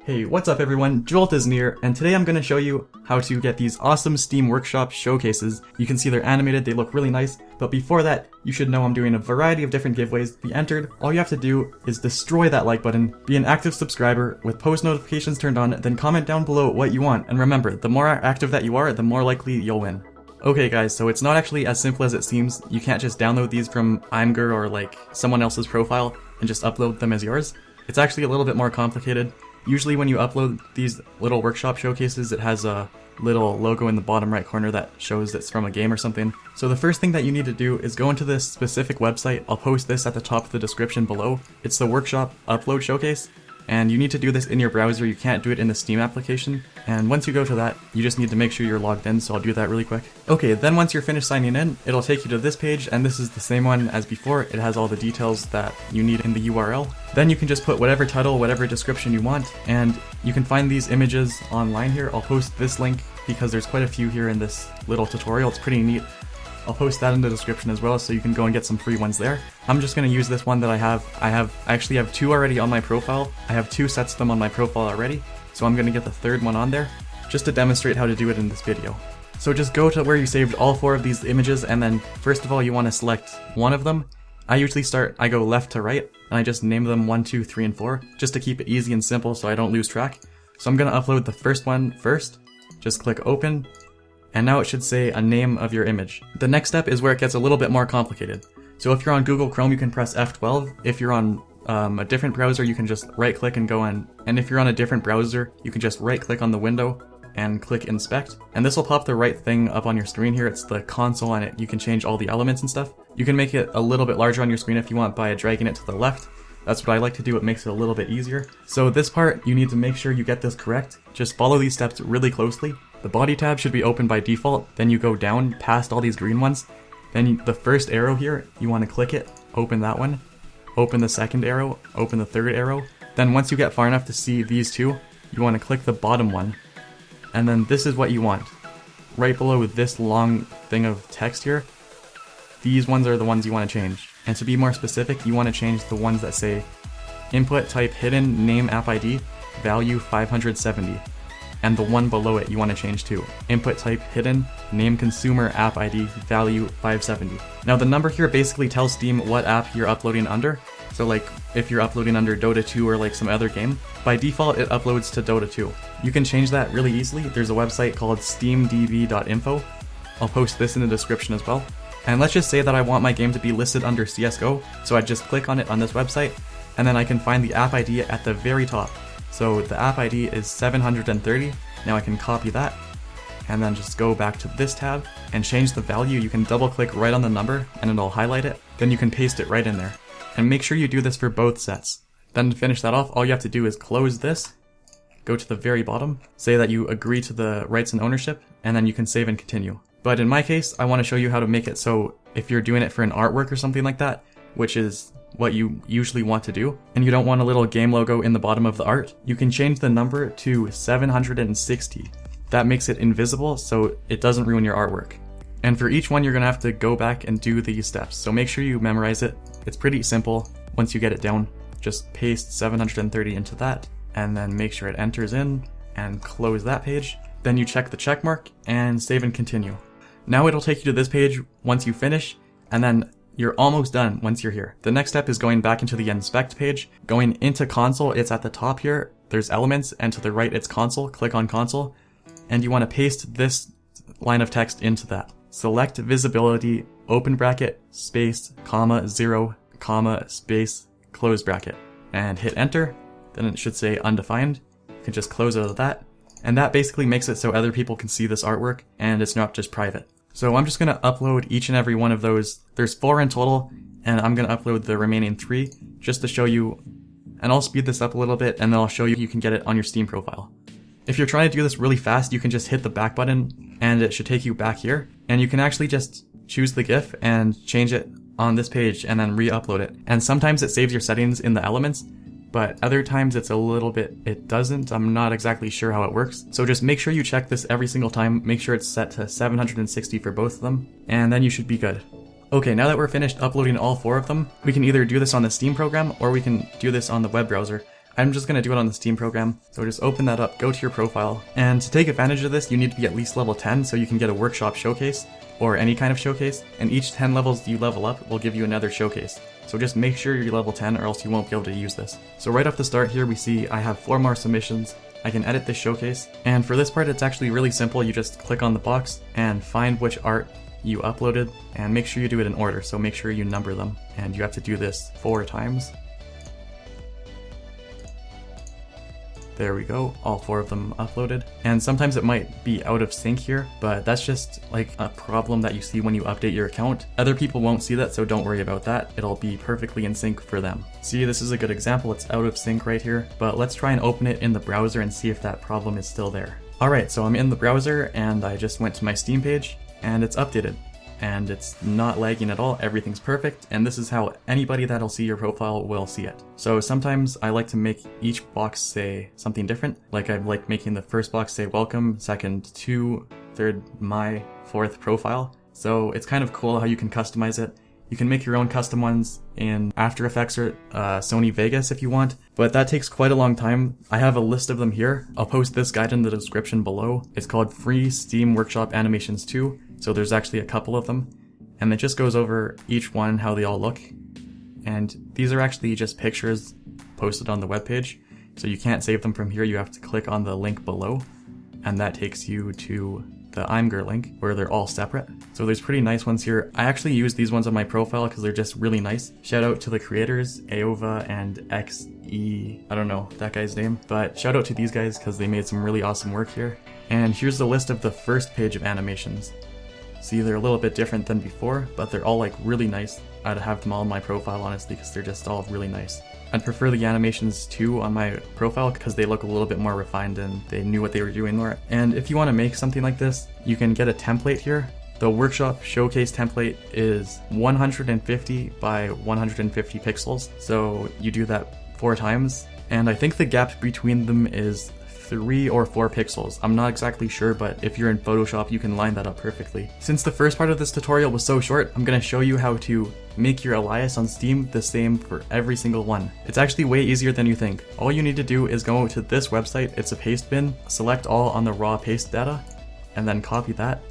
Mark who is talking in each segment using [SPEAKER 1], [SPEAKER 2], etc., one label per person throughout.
[SPEAKER 1] Hey, what's up everyone, Jolty is near, and today I'm going to show you how to get these awesome Steam Workshop showcases. You can see they're animated, they look really nice, but before that, you should know I'm doing a variety of different giveaways to be entered. All you have to do is destroy that like button, be an active subscriber with post notifications turned on, then comment down below what you want, and remember, the more active that you are, the more likely you'll win. Okay guys, so it's not actually as simple as it seems. You can't just download these from Imgur or like someone else's profile and just upload them as yours. It's actually a little bit more complicated. Usually when you upload these little workshop showcases, it has a little logo in the bottom right corner that shows it's from a game or something. So the first thing that you need to do is go into this specific website. I'll post this at the top of the description below. It's the Workshop Upload Showcase, and you need to do this in your browser. You can't do it in the Steam application. And once you go to that, you just need to make sure you're logged in, so I'll do that really quick. Okay, then once you're finished signing in, it'll take you to this page, and this is the same one as before. It has all the details that you need in the URL. Then you can just put whatever title, whatever description you want, and you can find these images online here. I'll post this link because there's quite a few here in this little tutorial. It's pretty neat. I'll post that in the description as well, so you can go and get some free ones there. I'm just going to use this one that I have. I actually have two already on my profile. I have two sets of them on my profile already, so I'm going to get the third one on there, just to demonstrate how to do it in this video. So just go to where you saved all four of these images, and then first of all you want to select one of them. I go left to right, and I just name them 1, 2, 3, and 4, just to keep it easy and simple so I don't lose track. So I'm going to upload the first one first. Just click open. And now it should say a name of your image. The next step is where it gets a little bit more complicated. So if you're on Google Chrome, you can press F12. If you're on a different browser, you can just right click and go in. And if you're on a different browser, you can just right click on the window and click inspect. And this will pop the right thing up on your screen here. It's the console, and you can change all the elements and stuff. You can make it a little bit larger on your screen if you want by dragging it to the left. That's what I like to do, it makes it a little bit easier. So this part, you need to make sure you get this correct. Just follow these steps really closely. The body tab should be open by default, then you go down past all these green ones. Then the first arrow here, you want to click it, open that one, open the second arrow, open the third arrow. Then once you get far enough to see these two, you want to click the bottom one. And then this is what you want. Right below this long thing of text here, these ones are the ones you want to change. And to be more specific, you want to change the ones that say input type hidden name AppID value 570. And the one below it you want to change to input type hidden name consumer AppID value 570. Now the number here basically tells Steam what app you're uploading under. So like if you're uploading under Dota 2 or like some other game, by default it uploads to Dota 2. You can change that really easily. There's a website called steamdb.info. I'll post this in the description as well. And let's just say that I want my game to be listed under CSGO, so I just click on it on this website, and then I can find the app ID at the very top. So the app ID is 730, now I can copy that, and then just go back to this tab, and change the value. You can double click right on the number, and it'll highlight it, then you can paste it right in there. And make sure you do this for both sets. Then to finish that off, all you have to do is close this, go to the very bottom, say that you agree to the rights and ownership, and then you can save and continue. But in my case, I want to show you how to make it so if you're doing it for an artwork or something like that, which is what you usually want to do, and you don't want a little game logo in the bottom of the art, you can change the number to 760. That makes it invisible so it doesn't ruin your artwork. And for each one, you're going to have to go back and do these steps. So make sure you memorize it. It's pretty simple. Once you get it down, just paste 730 into that, and then make sure it enters in, and close that page. Then you check the check mark and save and continue. Now it'll take you to this page once you finish, and then you're almost done once you're here. The next step is going back into the inspect page. Going into console, it's at the top here. There's elements, and to the right it's console. Click on console, and you want to paste this line of text into that. Select visibility, open bracket, space, comma, 0, comma, space, close bracket. And hit enter. Then it should say undefined. You can just close out of that. And that basically makes it so other people can see this artwork, and it's not just private. So I'm just going to upload each and every one of those. There's 4 in total, and I'm going to upload the remaining 3 just to show you, and I'll speed this up a little bit, and then I'll show you can get it on your Steam profile. If you're trying to do this really fast, you can just hit the back button, and it should take you back here, and you can actually just choose the GIF and change it on this page and then re-upload it. And sometimes it saves your settings in the elements, but other times it doesn't. I'm not exactly sure how it works. So just make sure you check this every single time. Make sure it's set to 760 for both of them, and then you should be good. Okay, now that we're finished uploading all 4 of them, we can either do this on the Steam program or we can do this on the web browser. I'm just going to do it on the Steam program. So just open that up, go to your profile, and to take advantage of this, you need to be at least level 10 so you can get a workshop showcase or any kind of showcase, and each 10 levels you level up will give you another showcase. So just make sure you're level 10 or else you won't be able to use this. So right off the start here we see I have 4 more submissions. I can edit this showcase, and for this part it's actually really simple. You just click on the box and find which art you uploaded and make sure you do it in order, so make sure you number them, and you have to do this 4 times. There we go, all 4 of them uploaded. And sometimes it might be out of sync here, but that's just like a problem that you see when you update your account. Other people won't see that, so don't worry about that. It'll be perfectly in sync for them. See, this is a good example. It's out of sync right here, but let's try and open it in the browser and see if that problem is still there. Alright, so I'm in the browser and I just went to my Steam page and it's updated. And it's not lagging at all, everything's perfect, and this is how anybody that'll see your profile will see it. So sometimes I like to make each box say something different, like I like making the first box say welcome, second to, third my, fourth profile. So it's kind of cool how you can customize it. You can make your own custom ones in After Effects or Sony Vegas if you want, but that takes quite a long time. I have a list of them here. I'll post this guide in the description below. It's called Free Steam Workshop Animations 2. So there's actually a couple of them, and it just goes over each one, how they all look. And these are actually just pictures posted on the webpage, so you can't save them from here. You have to click on the link below, and that takes you to the Imgur link, where they're all separate. So there's pretty nice ones here. I actually use these ones on my profile because they're just really nice. Shout out to the creators, Aova and XE, I don't know that guy's name, but shout out to these guys because they made some really awesome work here. And here's the list of the first page of animations. See, they're a little bit different than before, but they're all like really nice. I'd have them all on my profile honestly because they're just all really nice. I'd prefer the animations too on my profile because they look a little bit more refined and they knew what they were doing there. And if you want to make something like this, you can get a template here. The workshop showcase template is 150 by 150 pixels, so you do that 4 times. And I think the gap between them is 3 or 4 pixels. I'm not exactly sure, but if you're in Photoshop, you can line that up perfectly. Since the first part of this tutorial was so short, I'm going to show you how to make your alias on Steam the same for every single one. It's actually way easier than you think. All you need to do is go to this website, it's a paste bin, select all on the raw paste data, and then copy that.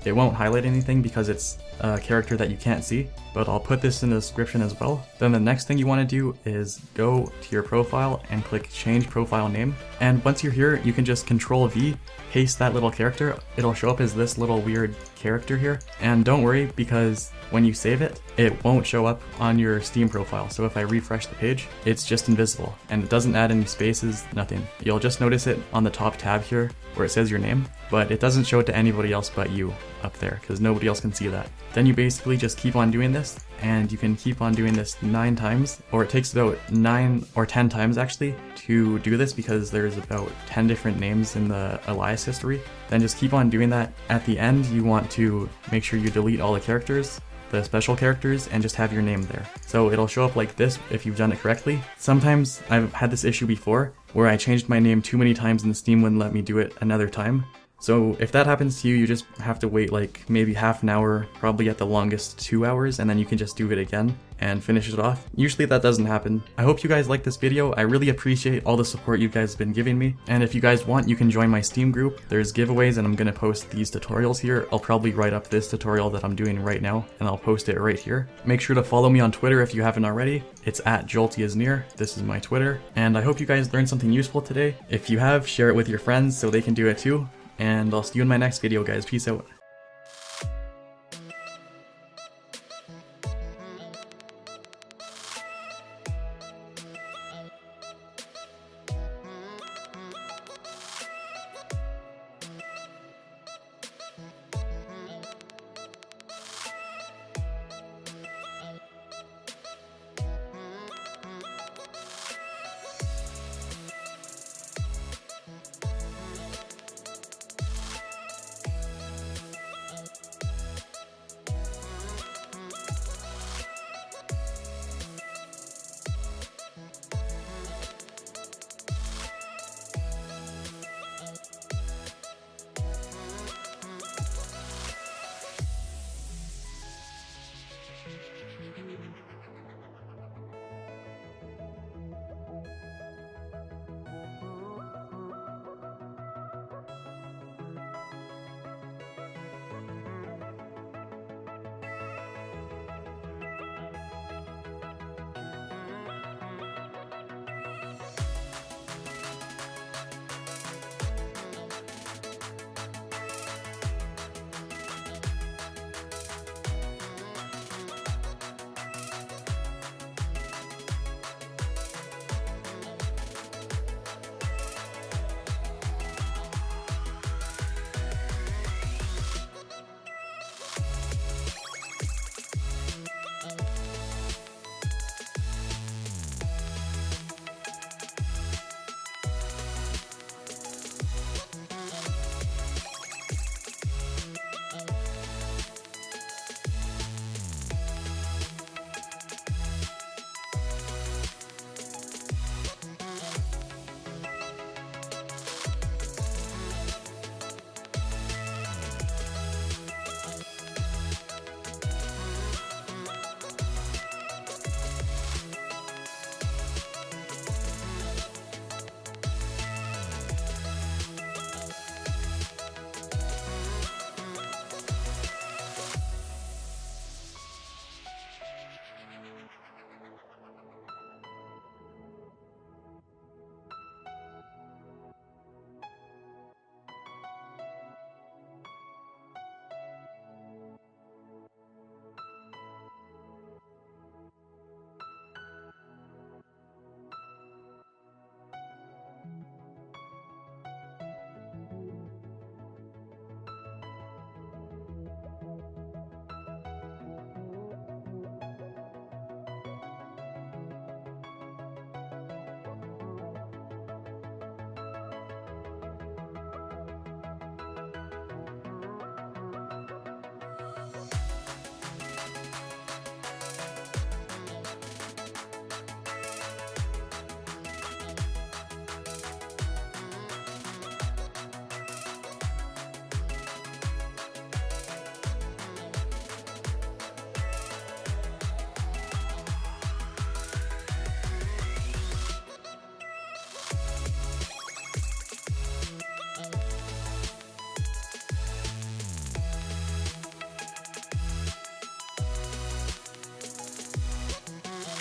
[SPEAKER 1] It won't highlight anything because it's a character that you can't see, but I'll put this in the description as well. Then the next thing you want to do is go to your profile and click change profile name. And once you're here, you can just Control V, paste that little character. It'll show up as this little weird character here. And don't worry, because when you save it, it won't show up on your Steam profile. So if I refresh the page, it's just invisible and it doesn't add any spaces, nothing. You'll just notice it on the top tab here where it says your name, but it doesn't show it to anybody else but you up there because nobody else can see that. Then you basically just keep on doing this, and you can keep on doing this 9 times, or it takes about 9 or 10 times actually to do this because there's about 10 different names in the alias history. Then just keep on doing that. At the end, you want to make sure you delete all the characters, the special characters, and just have your name there. So it'll show up like this if you've done it correctly. Sometimes I've had this issue before where I changed my name too many times and Steam wouldn't let me do it another time. So if that happens to you, you just have to wait like maybe half an hour, probably at the longest 2 hours, and then you can just do it again and finish it off. Usually that doesn't happen. I hope you guys like this video. I really appreciate all the support you guys have been giving me. And if you guys want, you can join my Steam group. There's giveaways and I'm gonna post these tutorials here. I'll probably write up this tutorial that I'm doing right now and I'll post it right here. Make sure to follow me on Twitter if you haven't already. It's @JoltyIsNear. This is my Twitter. And I hope you guys learned something useful today. If you have, share it with your friends so they can do it too. And I'll see you in my next video, guys. Peace out.